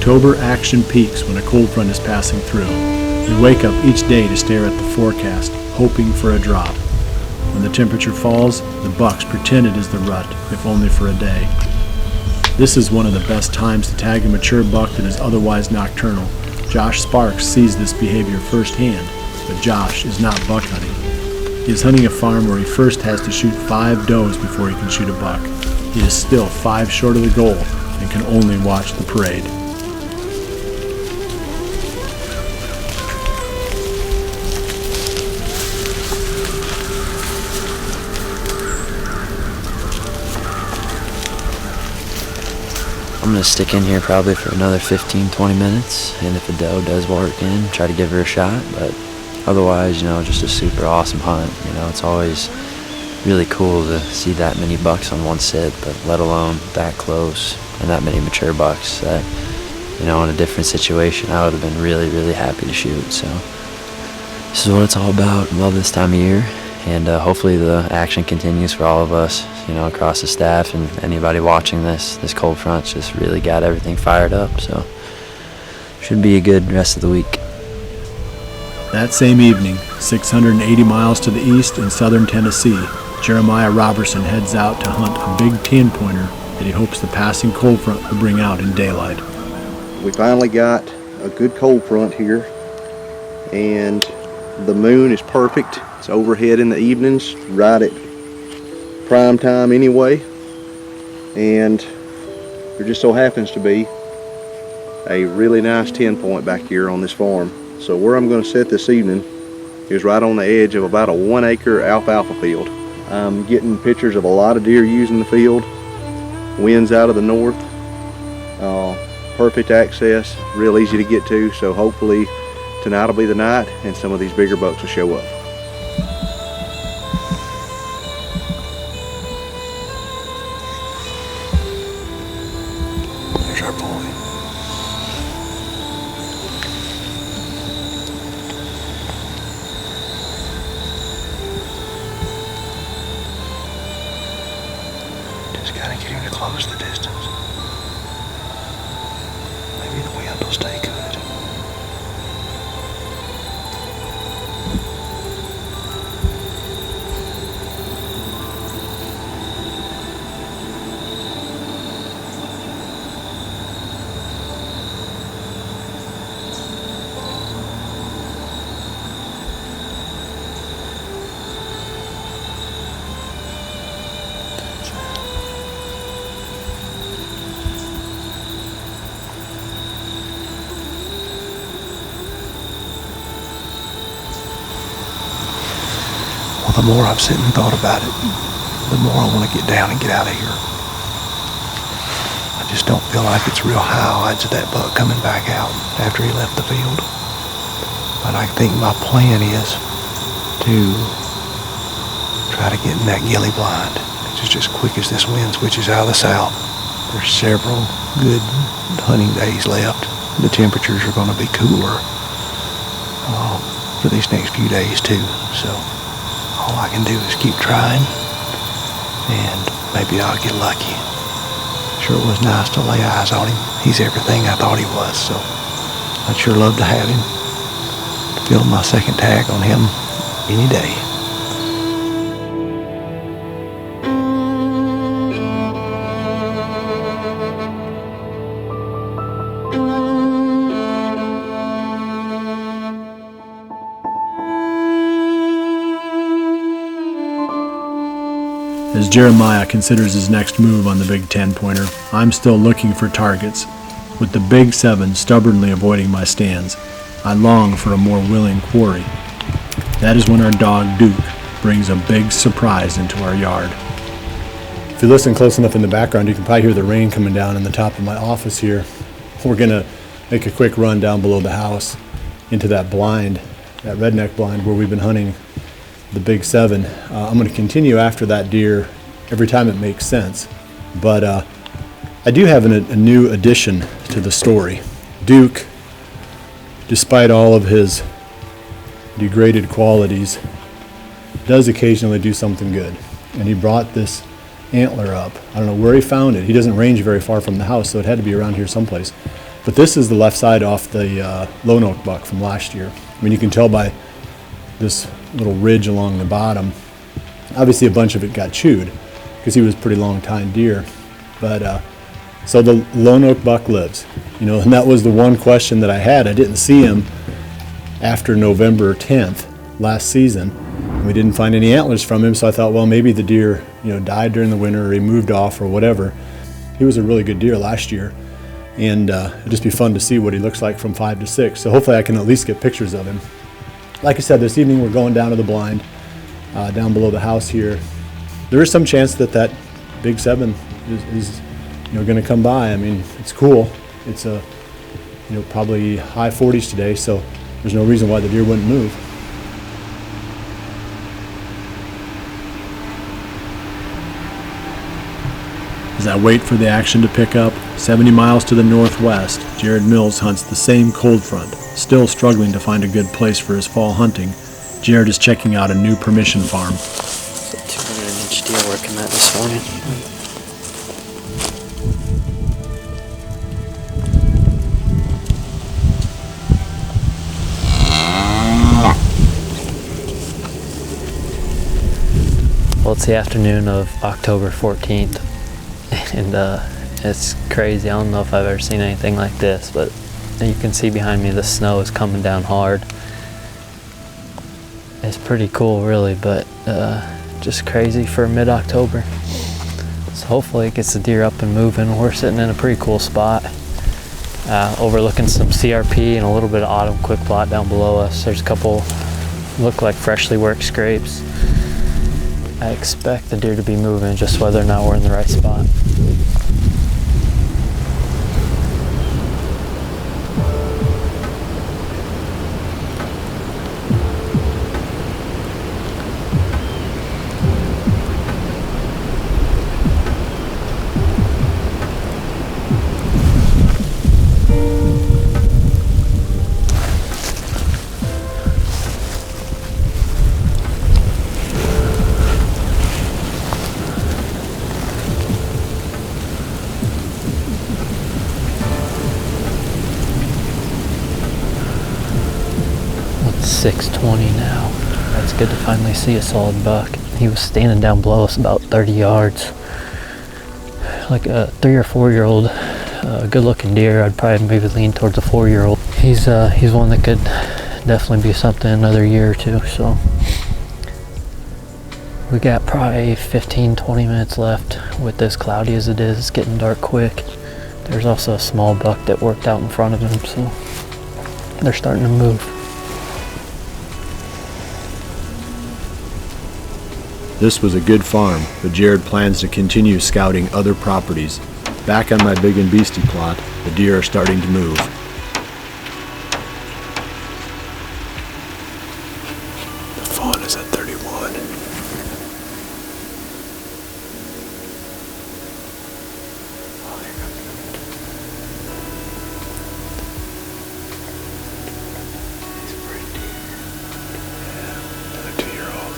October action peaks when a cold front is passing through. We wake up each day to stare at the forecast, hoping for a drop. When the temperature falls, the bucks pretend it is the rut, if only for a day. This is one of the best times to tag a mature buck that is otherwise nocturnal. Josh Sparks sees this behavior firsthand, but Josh is not buck hunting. He is hunting a farm where he first has to shoot 5 does before he can shoot a buck. He is still 5 short of the goal and can only watch the parade. I'm going to stick in here probably for another 15-20 minutes, and if a doe does work in, try to give her a shot, but otherwise, just a super awesome hunt. It's always really cool to see that many bucks on one sit, but let alone that close and that many mature bucks that, in a different situation, I would have been really, really happy to shoot. So this is what it's all about. Love this time of year, and hopefully the action continues for all of us, across the staff, and anybody watching this cold front's just really got everything fired up. So should be a good rest of the week. That same evening, 680 miles to the east in southern Tennessee, Jeremiah Roberson heads out to hunt a big 10-pointer that he hopes the passing cold front will bring out in daylight. We finally got a good cold front here, and the moon is perfect. It's overhead in the evenings, right at prime time anyway, and there just so happens to be a really nice 10-point back here on this farm. So where I'm going to set this evening is right on the edge of about a 1-acre alfalfa field. I'm getting pictures of a lot of deer using the field. Winds out of the north. Perfect access, real easy to get to. So hopefully tonight will be the night and some of these bigger bucks will show up. There's our boy. Just gotta get him to close the distance. Maybe the wind will stay good. Well, the more I've sat and thought about it, the more I want to get down and get out of here. I just don't feel like it's real high odds of that buck coming back out after he left the field. But I think my plan is to try to get in that gilly blind. It's just as quick as this wind switches out of the south. There's several good hunting days left. The temperatures are going to be cooler for these next few days too. So all I can do is keep trying, and maybe I'll get lucky. Sure was nice to lay eyes on him. He's everything I thought he was, so I'd sure love to have him. Fill my second tag on him any day. As Jeremiah considers his next move on the big 10-pointer, I'm still looking for targets. With the big 7 stubbornly avoiding my stands, I long for a more willing quarry. That is when our dog Duke brings a big surprise into our yard. If you listen close enough in the background, you can probably hear the rain coming down in the top of my office here. We're going to make a quick run down below the house into that blind, that redneck blind where we've been hunting the big 7. I'm going to continue after that deer every time it makes sense, but I do have a new addition to the story. Duke, despite all of his degraded qualities, does occasionally do something good, and he brought this antler up. I don't know where he found it. He doesn't range very far from the house, so it had to be around here someplace. But this is the left side off the lone oak buck from last year. I mean, you can tell by this little ridge along the bottom. Obviously a bunch of it got chewed because he was a pretty long time deer. But so the lone oak buck lives, you know, and that was the one question that I had. I didn't see him after November 10th last season. We didn't find any antlers from him, so I thought, well, maybe the deer, you know, died during the winter or he moved off or whatever. He was a really good deer last year, and it'd just be fun to see what he looks like from 5 to 6. So hopefully I can at least get pictures of him. Like I said, this evening we're going down to the blind, down below the house here. There is some chance that that big 7 is you know, going to come by. I mean, it's cool. It's you know, probably high 40s today, so there's no reason why the deer wouldn't move. As I wait for the action to pick up, 70 miles to the northwest, Jared Mills hunts the same cold front. Still struggling to find a good place for his fall hunting, Jared is checking out a new permission farm. It's a 200-inch deer working that this morning. Well, it's the afternoon of October 14th. And it's crazy. I don't know if I've ever seen anything like this, but you can see behind me the snow is coming down hard. It's pretty cool, really, but just crazy for mid-October. So hopefully it gets the deer up and moving. We're sitting in a pretty cool spot, overlooking some CRP and a little bit of autumn quick plot down below us. There's a couple look like freshly worked scrapes. I expect the deer to be moving, just whether or not we're in the right spot. It's 6:20 now. It's good to finally see a solid buck. He was standing down below us about 30 yards. Like a 3 or 4 year old, good looking deer. I'd probably maybe lean towards a 4-year-old. He's one that could definitely be something another year or two. So we got probably 15-20 minutes left with this cloudy as it is. It's getting dark quick. There's also a small buck that worked out in front of him, so they're starting to move. This was a good farm, but Jared plans to continue scouting other properties. Back on my big and beastie plot, the deer are starting to move. The fawn is at 31. Oh, there goes it. He's a great deer. Yeah, another 2-year-old.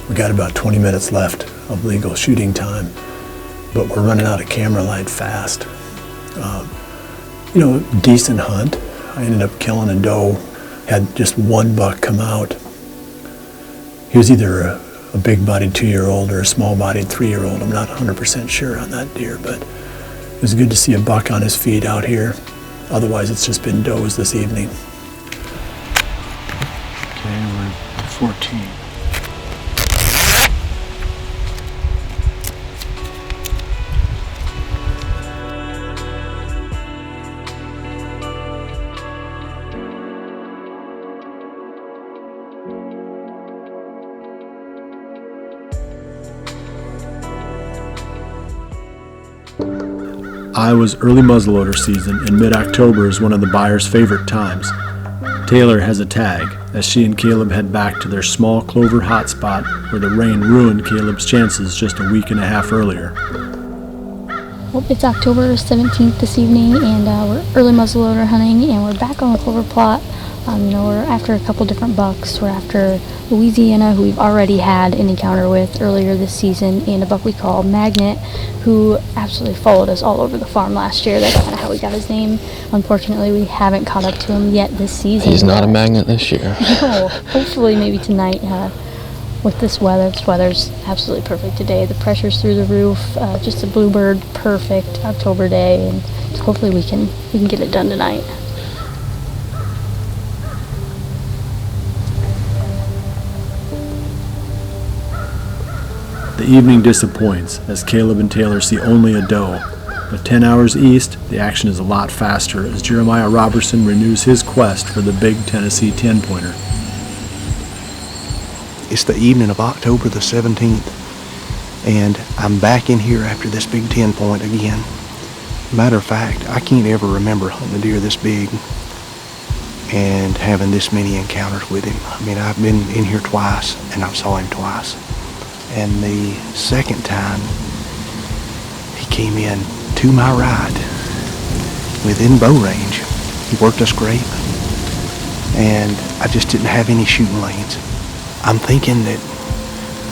We got about 20 minutes left of legal shooting time, but we're running out of camera light fast. You know, decent hunt. I ended up killing a doe, had just one buck come out. He was either a big-bodied 2-year-old or a small-bodied 3-year-old. I'm not 100% sure on that deer, but it was good to see a buck on his feet out here. Otherwise, it's just been does this evening. Okay, we're at 14. Iowa's early muzzleloader season in mid-October is one of the Byers' favorite times. Taylor has a tag as she and Caleb head back to their small clover hotspot where the rain ruined Caleb's chances just a week and a half earlier. Well, it's October 17th this evening, and we're early muzzleloader hunting, and we're back on the clover plot. We're after a couple different bucks. We're after Louisiana, who we've already had an encounter with earlier this season, and a buck we call Magnet, who absolutely followed us all over the farm last year. That's kind of how we got his name. Unfortunately, we haven't caught up to him yet this season. He's not a magnet this year. No, hopefully maybe tonight. With this weather's absolutely perfect today. The pressure's through the roof. Just a bluebird, perfect October day, and hopefully we can get it done tonight. The evening disappoints as Caleb and Taylor see only a doe. But 10 hours east, the action is a lot faster as Jeremiah Roberson renews his quest for the big Tennessee 10-pointer. It's the evening of October the 17th, and I'm back in here after this big 10-point again. Matter of fact, I can't ever remember hunting a deer this big and having this many encounters with him. I mean, I've been in here twice, and I saw him twice. And the second time, he came in to my right, within bow range. He worked us great, and I just didn't have any shooting lanes. I'm thinking that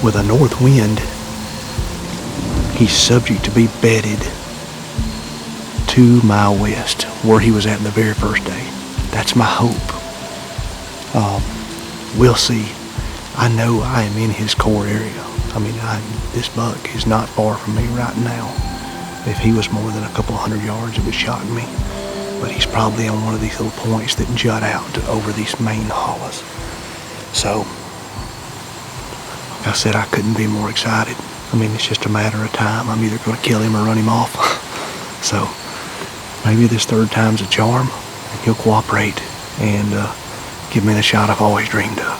with a north wind, he's subject to be bedded to my west, where he was at the very first day. That's my hope. We'll see. I know I am in his core area. I mean, this buck is not far from me right now. If he was more than a couple hundred yards, it would shock me. But he's probably on one of these little points that jut out over these main hollows. So, like I said, I couldn't be more excited. I mean, it's just a matter of time. I'm either going to kill him or run him off. So, maybe this third time's a charm, and he'll cooperate and give me the shot I've always dreamed of.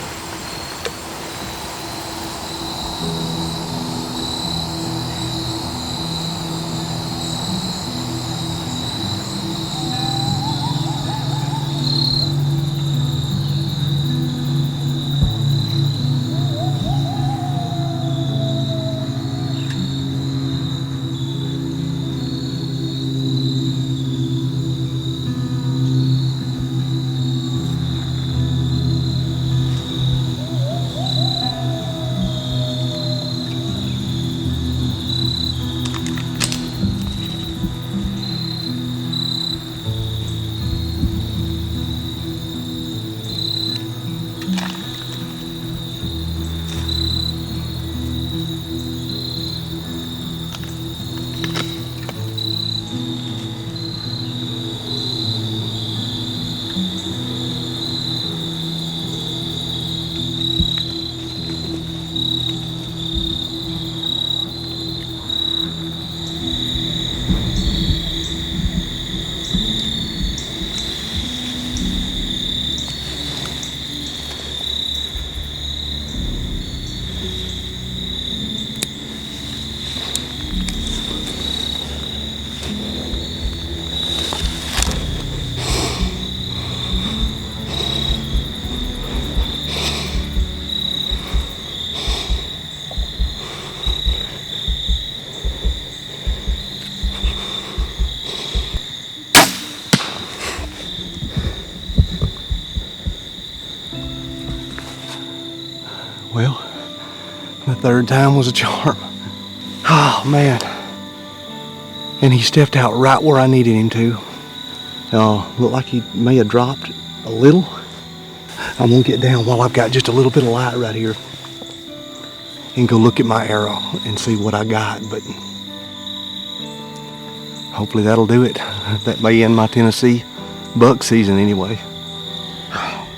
Well, the third time was a charm. Oh, man. And he stepped out right where I needed him to. Looked like he may have dropped a little. I'm gonna get down while I've got just a little bit of light right here and go look at my arrow and see what I got, but hopefully that'll do it. That may end my Tennessee buck season anyway.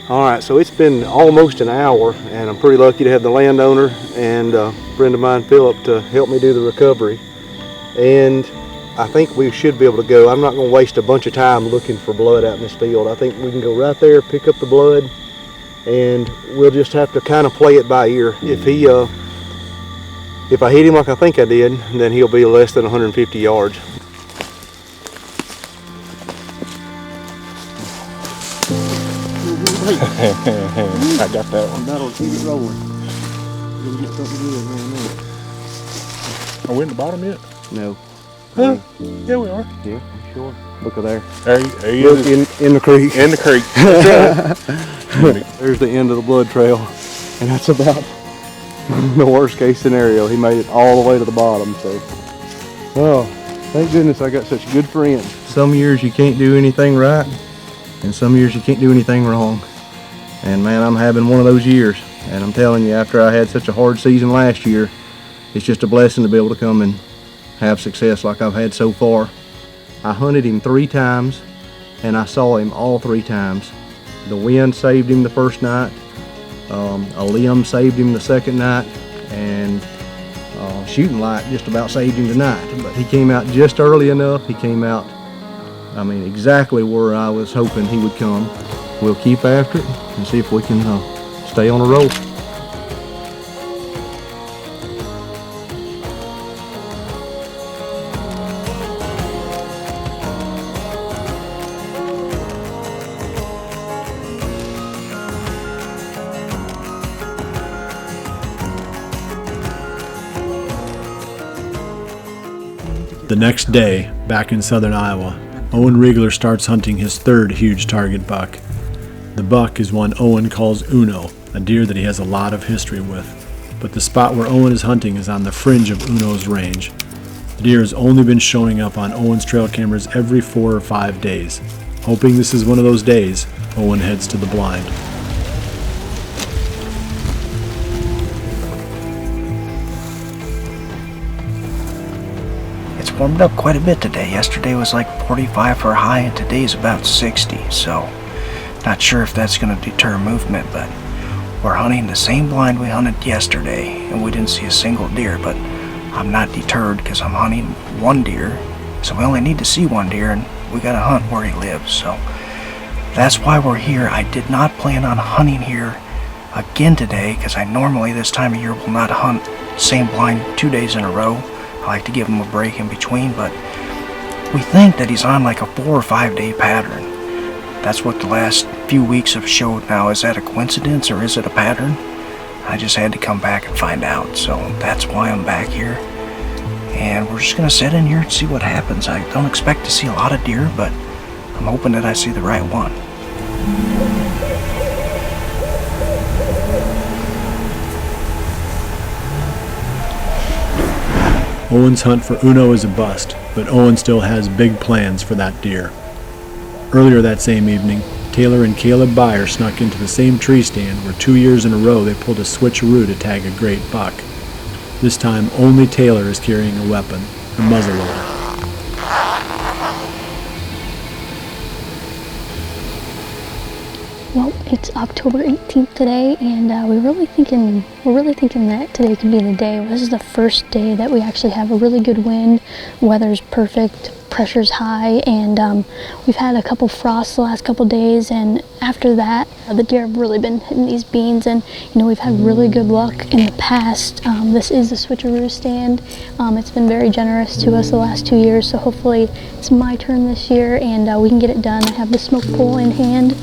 All right, so it's been almost an hour, and I'm pretty lucky to have the landowner and a friend of mine, Philip, to help me do the recovery. And I think we should be able to go. I'm not going to waste a bunch of time looking for blood out in this field. I think we can go right there, pick up the blood, and we'll just have to kind of play it by ear. If I hit him like I think I did, then he'll be less than 150 yards. I got that one. That'll keep it rolling. You'll get something good in there in a minute. Are we in the bottom yet? No. Huh? Yeah, we are. Yeah, sure. Look at there. There he Look is. in the creek. In the creek. That's right. There's the end of the blood trail, and that's about the worst case scenario. He made it all the way to the bottom. So, well, thank goodness I got such good friends. Some years you can't do anything right, and some years you can't do anything wrong. And man, I'm having one of those years. And I'm telling you, after I had such a hard season last year, it's just a blessing to be able to come and have success like I've had so far. I hunted him 3 times, and I saw him all 3 times. The wind saved him the first night, a limb saved him the second night, and shooting light just about saved him tonight. But he came out just early enough. He came out, I mean, exactly where I was hoping he would come. We'll keep after it and see if we can stay on a roll. The next day, back in southern Iowa, Owen Riegler starts hunting his 3rd huge target buck. The buck is one Owen calls Uno, a deer that he has a lot of history with. But the spot where Owen is hunting is on the fringe of Uno's range. The deer has only been showing up on Owen's trail cameras every 4 or 5 days. Hoping this is one of those days, Owen heads to the blind. It's warmed up quite a bit today. Yesterday was like 45 for a high, and today's about 60, so not sure if that's going to deter movement, but we're hunting the same blind we hunted yesterday, and we didn't see a single deer, but I'm not deterred because I'm hunting 1 deer, so we only need to see 1 deer, and we got to hunt where he lives, so that's why we're here. I did not plan on hunting here again today because I normally this time of year will not hunt same blind 2 days in a row. I like to give him a break in between, but we think that he's on like a 4 or 5 day pattern. That's what the last few weeks have showed. Now, is that a coincidence or is it a pattern? I just had to come back and find out, so that's why I'm back here. And we're just gonna sit in here and see what happens. I don't expect to see a lot of deer, but I'm hoping that I see the right one. Owen's hunt for Uno is a bust, but Owen still has big plans for that deer. Earlier that same evening, Taylor and Caleb Byers snuck into the same tree stand where 2 years in a row they pulled a switcheroo to tag a great buck. This time, only Taylor is carrying a weapon, a muzzleloader. Well, it's October 18th today, and we're really thinking that today could be the day. This is the first day that we actually have a really good wind. Weather's perfect, pressure's high, and we've had a couple frosts the last couple days, and after that, the deer have really been hitting these beans, and we've had really good luck in the past. This is the switcheroo stand. It's been very generous to us the last 2 years, so hopefully it's my turn this year, and we can get it done. I have the smoke pole in hand.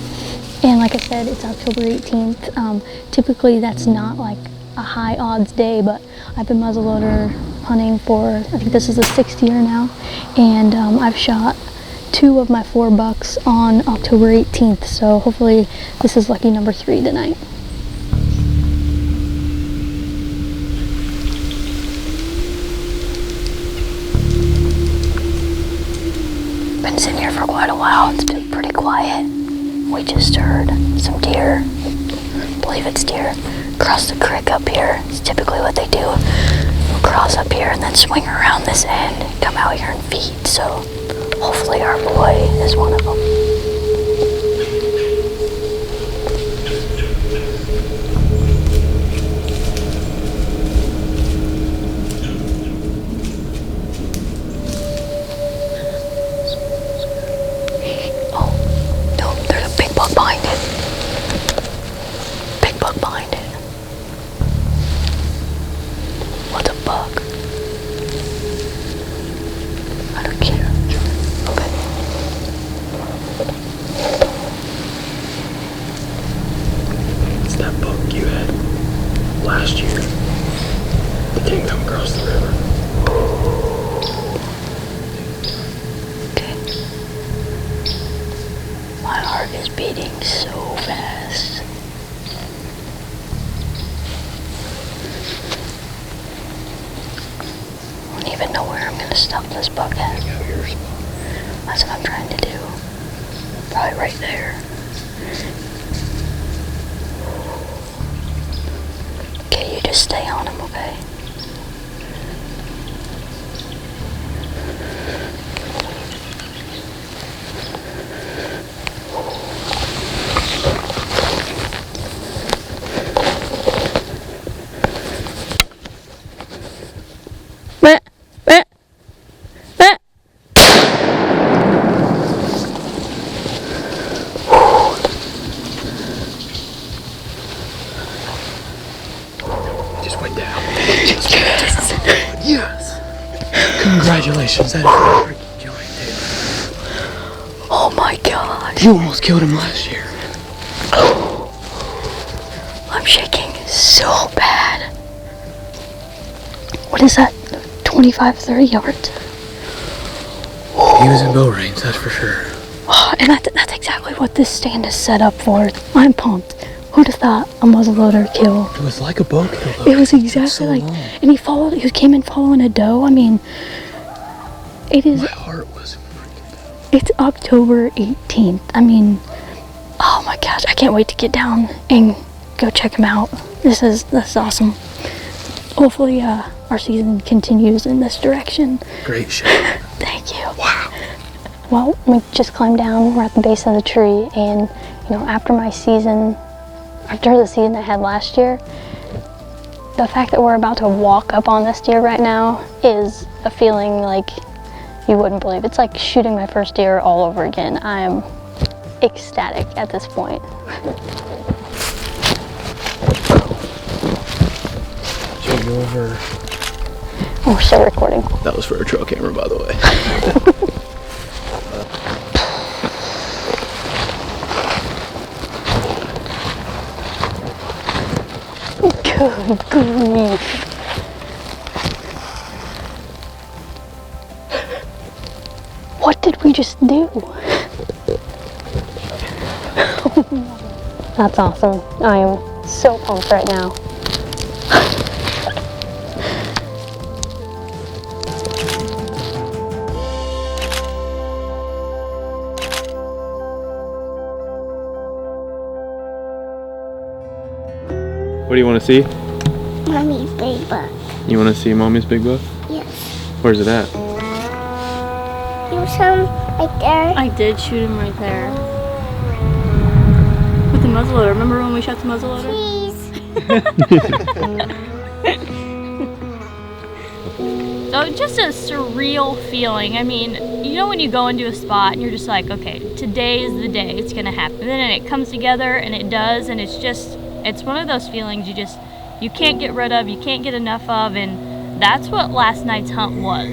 And like I said, it's October 18th. Typically that's not like a high odds day, but I've been muzzleloader hunting for, I think this is the 6th year now, and I've shot 2 of my 4 bucks on October 18th, so hopefully this is lucky number 3 tonight. Been sitting here for quite a while. It's been pretty quiet. We just heard some deer, I believe it's deer, cross the creek up here. It's typically what they do. Cross up here and then swing around this end, come out here and feed. So hopefully our boy is one of them. Behind it. Big buck behind it. What's a buck? I don't care. Okay. It's that buck you had last year. The king come across the river. heart is beating so fast. I don't even know where I'm gonna stop this buck at. That's what I'm trying to do. Probably right there. Okay, you just stay on him, okay? Just went down. Yes. Congratulations. That is a freaking giant tail. Oh my god. You almost killed him last year. I'm shaking so bad. What is that? 25, 30 yards? He was in bow range, that's for sure. Oh, and that's exactly what this stand is set up for. I'm pumped. Who'd have thought a muzzleloader kill? It was like a bow kill, though. It was exactly so like, long. and he came in following a doe. I mean, it is. My heart was freaking. It's October 18th. I mean, oh my gosh, I can't wait to get down and go check him out. This is awesome. Hopefully, our season continues in this direction. Great shot. Thank you. Wow. Well, we just climbed down. We're at the base of the tree, and you know, after the season I had last year, the fact that we're about to walk up on this deer right now is a feeling like you wouldn't believe. It's like shooting my first deer all over again. I am ecstatic at this point. Should we go over? Oh, we're still recording. That was for a trail camera, by the way. Good grief. What did we just do? That's awesome. I am so pumped right now. What do you want to see? Mommy's big buck. You want to see Mommy's big buck? Yes. Where's it at? You saw him right there. I did shoot him right there. With the muzzleloader. Remember when we shot the muzzleloader? Please. So just a surreal feeling. I mean, you know when you go into a spot and you're just like, okay, today is the day it's gonna happen. And then it comes together and it does, and it's one of those feelings you can't get rid of, you can't get enough of, and that's what last night's hunt was.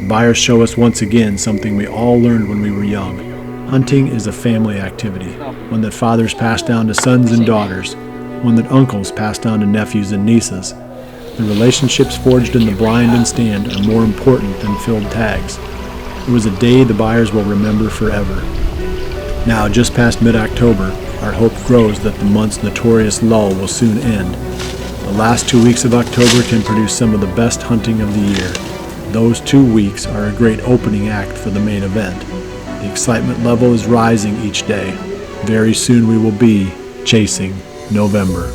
Byers show us once again something we all learned when we were young. Hunting is a family activity, one that fathers pass down to sons and daughters, one that uncles pass down to nephews and nieces. The relationships forged in the blind and stand are more important than filled tags. It was a day the Byers will remember forever. Now, just past mid-October, our hope grows that the month's notorious lull will soon end. The last 2 weeks of October can produce some of the best hunting of the year. Those 2 weeks are a great opening act for the main event. The excitement level is rising each day. Very soon we will be chasing November.